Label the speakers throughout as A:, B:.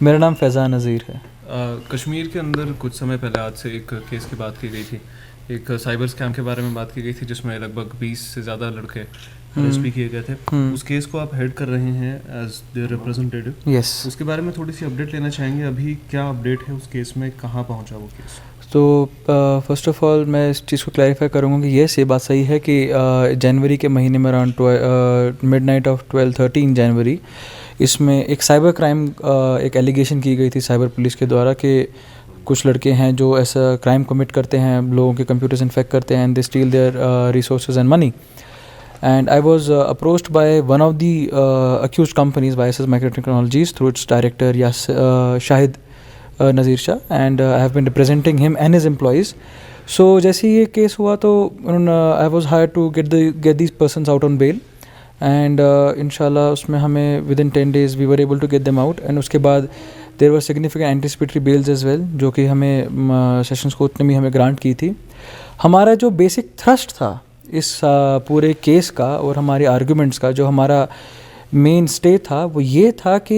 A: मेरा नाम फैज़ान नज़ीर है।
B: कश्मीर के अंदर कुछ समय पहले आज से एक केस की बात की गई थी, एक साइबर स्कैम के बारे में बात की गई थी जिसमें लगभग 20 से ज़्यादा लड़के अरेस्ट भी किए गए थे। उस केस को आप हेड कर रहे हैं एज देयर रिप्रेजेंटेटिव।
A: यस।
B: उसके बारे में थोड़ी सी अपडेट लेना चाहेंगे, अभी क्या अपडेट है उस केस में, कहाँ पहुँचा वो केस?
A: तो फर्स्ट ऑफ ऑल मैं इस चीज़ को क्लैरिफाई करूँगा कि ये बात सही है कि जनवरी के महीने में अराउंड मिडनाइट ऑफ 12-13 जनवरी इसमें एक साइबर क्राइम एक एलिगेशन की गई थी साइबर पुलिस के द्वारा कि कुछ लड़के हैं जो ऐसा क्राइम कमिट करते हैं, लोगों के कंप्यूटर्स इन्फेक्ट करते हैं and they steal their resources and money. And I was approached by one of the accused companies, YSS Microtechnologies, through its director Shahid Nazir Shah, and I have been representing him and his employees. So जैसे ये case हुआ तो I was hired to get these persons out on bail, and इंशाल्लाह उसमें हमें within 10 days we were able to get them out. And उसके बाद there were significant anticipatory bails as well, जो कि हमें सेशंस कोर्ट ने भी हमें ग्रांट की थी. हमारा जो बेसिक थ्रस्ट था इस पूरे केस का और हमारे आर्गुमेंट्स का, जो हमारा मेन स्टे था वो ये था कि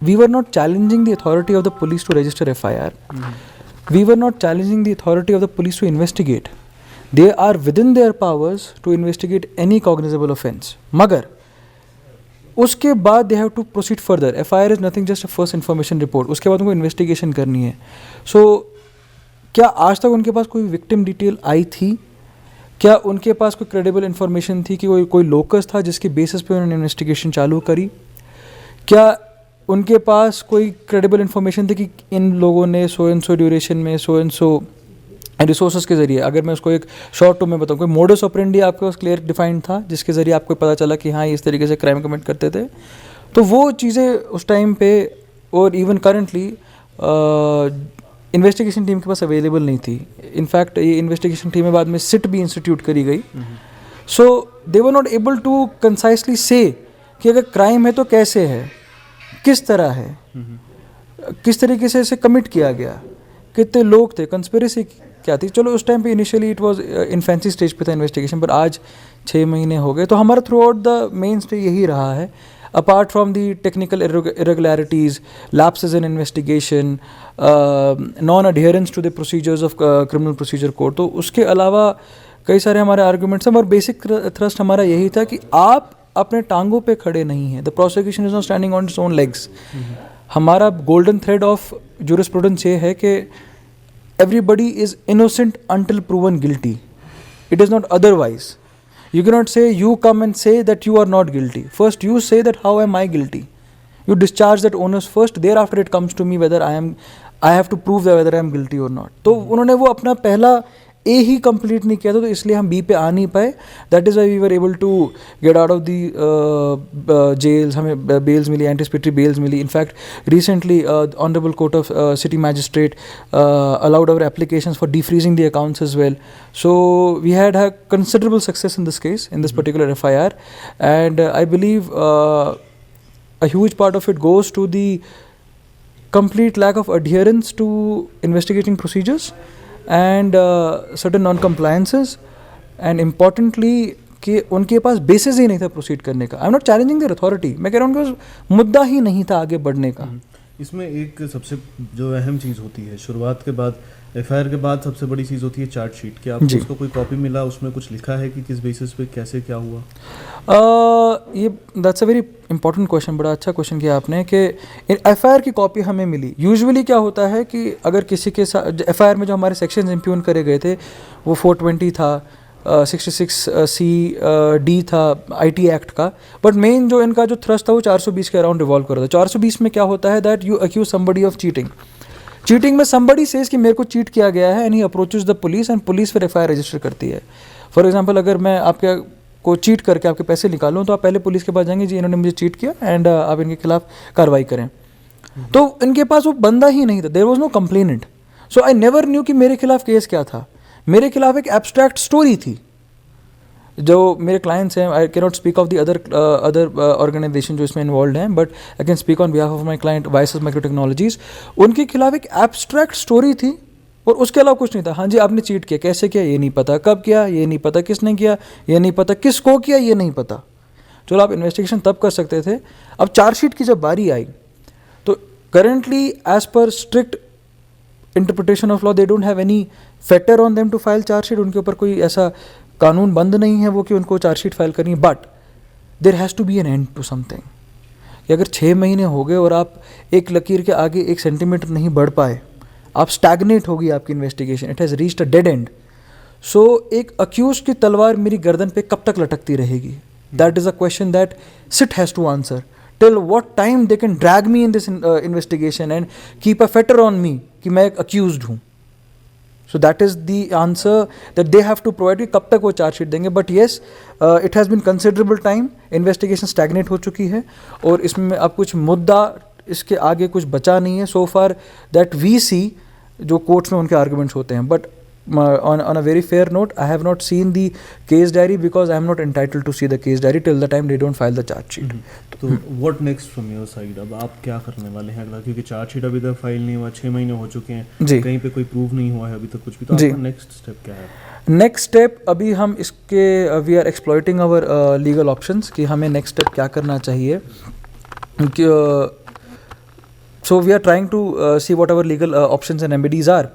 A: we were not challenging the authority of the police to register FIR. We were not challenging the authority of the police to investigate. They are within their powers to investigate any cognizable offence, मगर उसके बाद they have to proceed further. FIR is nothing, just a first information report. उसके बाद उनको investigation करनी है. सो क्या आज तक उनके पास कोई विक्टिम डिटेल आई थी? क्या उनके पास कोई क्रेडिबल इन्फॉर्मेशन थी कि कोई लोकस था जिसके बेसिस पे उन्होंने इन्वेस्टिगेशन चालू करी? क्या उनके पास कोई क्रेडिबल इन्फॉर्मेशन थी कि इन लोगों ने सो एंड सो ड्यूरेशन में सो एंड सो रिसोर्सेज के ज़रिए, अगर मैं उसको एक शॉर्ट टर्म में बताऊँ, कोई मोडस ऑपरेंडी आपके पास क्लियर डिफाइंड था जिसके ज़रिए आपको पता चला कि हाँ इस तरीके से क्राइम कमिट करते थे? तो वो चीज़ें उस टाइम पे और इवन करंटली इन्वेस्टिगेशन टीम के पास अवेलेबल नहीं थी. इनफैक्ट ये इन्वेस्टिगेशन टीम में बाद में सिट भी इंस्टीट्यूट करी गई. सो दे वर नॉट एबल टू कंसाइसली से कि अगर क्राइम है तो कैसे है, किस तरह है, किस तरीके से इसे कमिट किया गया, कितने लोग थे, कंस्पिरेसी क्या थी. चलो उस टाइम पे initially it was infancy stage पे था इन्वेस्टिगेशन, पर आज 6 महीने हो गए. तो हमारा through out the main stay यही रहा है, apart from the technical irregularities, lapses in investigation, non-adherence to the procedures of criminal procedure code. तो उसके अलावा कई सारे हमारे आर्गूमेंट्स हैं, और बेसिक थ्रस्ट हमारा यही था कि आप अपने टांगों पे खड़े नहीं हैं. The prosecution is not standing on its own legs. हमारा गोल्डन थ्रेड ऑफ जूरिस्प्रूडेंस ये है कि everybody is innocent until proven guilty. It is not otherwise. You cannot say, you come and say that you are not guilty. First you say that how am I guilty. You discharge that onus first, thereafter it comes to me whether I have to prove that whether I am guilty or not. तो उन्होंने वो अपना पहला A he complete नहीं किया था, तो इसलिए हम B पे आ नहीं पाए. That is why we were able to get out of the jails. हमें बेल्स मिली, एंटिसिपेटरी बेल्स मिली. In fact recently honourable court of city magistrate allowed our applications for defreezing the accounts as well. So we had considerable success in this case, in this particular FIR, and I believe a huge part of it goes to the complete lack of adherence to investigating procedures and certain non-compliances, and importantly कि उनके पास basis ही नहीं था proceed करने का. I am not challenging there authority, मैं कह रहा हूँ उनके पास मुद्दा ही नहीं था आगे बढ़ने का.
B: इसमें एक सबसे जो अहम चीज़ होती है शुरुआत के बाद, FIR के बाद सबसे बड़ी चीज़ होती है चार्जशीट. क्या आपको उसका कोई कॉपी मिला, उसमें कुछ लिखा है कि किस बेसिस पे कैसे क्या हुआ?
A: ये that's a very important question. बड़ा अच्छा क्वेश्चन किया आपने कि FIR की कॉपी हमें मिली. यूजुअली क्या होता है कि अगर किसी के साथ FIR में जो हमारे सेक्शंस इम्प्यून करे गए थे वो 420 था, 66C D था IT एक्ट का, बट मेन जो इनका जो थ्रस्ट था वो 420 के अराउंड रिवॉल्व कर रहा था. 420 में क्या होता है that you accuse somebody of cheating. Cheating में समबडी सेज कि मेरे को चीट किया गया है, and he approaches the police, and police फिर FIR रजिस्टर करती है. फॉर एग्जांपल अगर मैं आपके को चीट करके आपके पैसे निकालूं तो आप पहले पुलिस के पास जाएंगे, जी इन्होंने मुझे चीट किया एंड आप इनके खिलाफ कार्रवाई करें. तो इनके पास वो बंदा ही नहीं था, there was no complainant. So I never knew कि मेरे खिलाफ केस क्या था. मेरे खिलाफ एक एब्स्ट्रैक्ट स्टोरी थी. जो मेरे क्लाइंट्स हैं, I can not speak of the other organisation जो इसमें इन्वॉल्व हैं, but I can speak on behalf of my client YSS Microtechnologies. उनके खिलाफ एक एब्स्ट्रैक्ट स्टोरी थी और उसके अलावा कुछ नहीं था. हाँ जी आपने चीट किया, कैसे किया ये नहीं पता, कब किया ये नहीं पता, किसने किया ये नहीं पता, किसको किया ये नहीं पता. चलो आप इन्वेस्टिगेशन तब कर सकते थे. अब चार्जशीट की जब बारी आई तो currently as per strict interpretation of law they don't have any fetter on them to file charge sheet. उनके ऊपर कोई ऐसा कानून बंद नहीं है वो कि उनको चार्ज शीट फाइल करनी है. But there has to be an end to something. कि अगर 6 महीने हो गए और आप एक लकीर के आगे 1 सेंटीमीटर नहीं बढ़ पाए, आप स्टैग्नेट होगी आपकी investigation, it has reached a dead end. So एक अक्यूज की तलवार मेरी गर्दन पे कब तक लटकती रहेगी? That is a question that SIT has to answer. Till what time they can drag me in this investigation and keep a fetter on me कि मैं एक अक्यूज्ड हूँ. So that is the answer that they have to provide कि कब तक वो chargesheet देंगे. But yes, it has been considerable time. Investigation stagnate हो चुकी है और इसमें अब कुछ मुद्दा, इसके आगे कुछ बचा नहीं है सो फार दैट वी सी, जो कोर्ट्स में उनके आर्गूमेंट्स होते हैं. But on a very fair note, I have not seen the case diary because I am not entitled to see the case diary till the time they don't file the charge sheet.
B: तो what next from your side? अब आप क्या करने वाले हैं अगला? क्योंकि charge sheet अभी तक फाइल नहीं हुआ, 6 महीने हो चुके हैं, कहीं पे कोई प्रूफ नहीं हुआ है अभी तक कुछ भी. तो आपका नेक्स्ट स्टेप क्या है?
A: नेक्स्ट स्टेप अभी हम इसके we are exploiting our legal options कि हमें नेक्स्ट स्टेप क्या करना चाहिए. So we are trying to see whatever legal options and remedies are.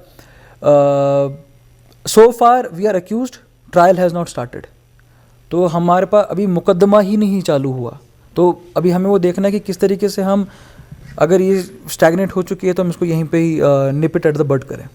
A: So far we are accused, trial has not started. तो हमारे पास अभी मुकदमा ही नहीं चालू हुआ. तो अभी हमें वो देखना है कि किस तरीके से हम, अगर ये स्टैग्नेट हो चुकी है तो हम इसको यहीं पे ही निप इट एट द बड करें.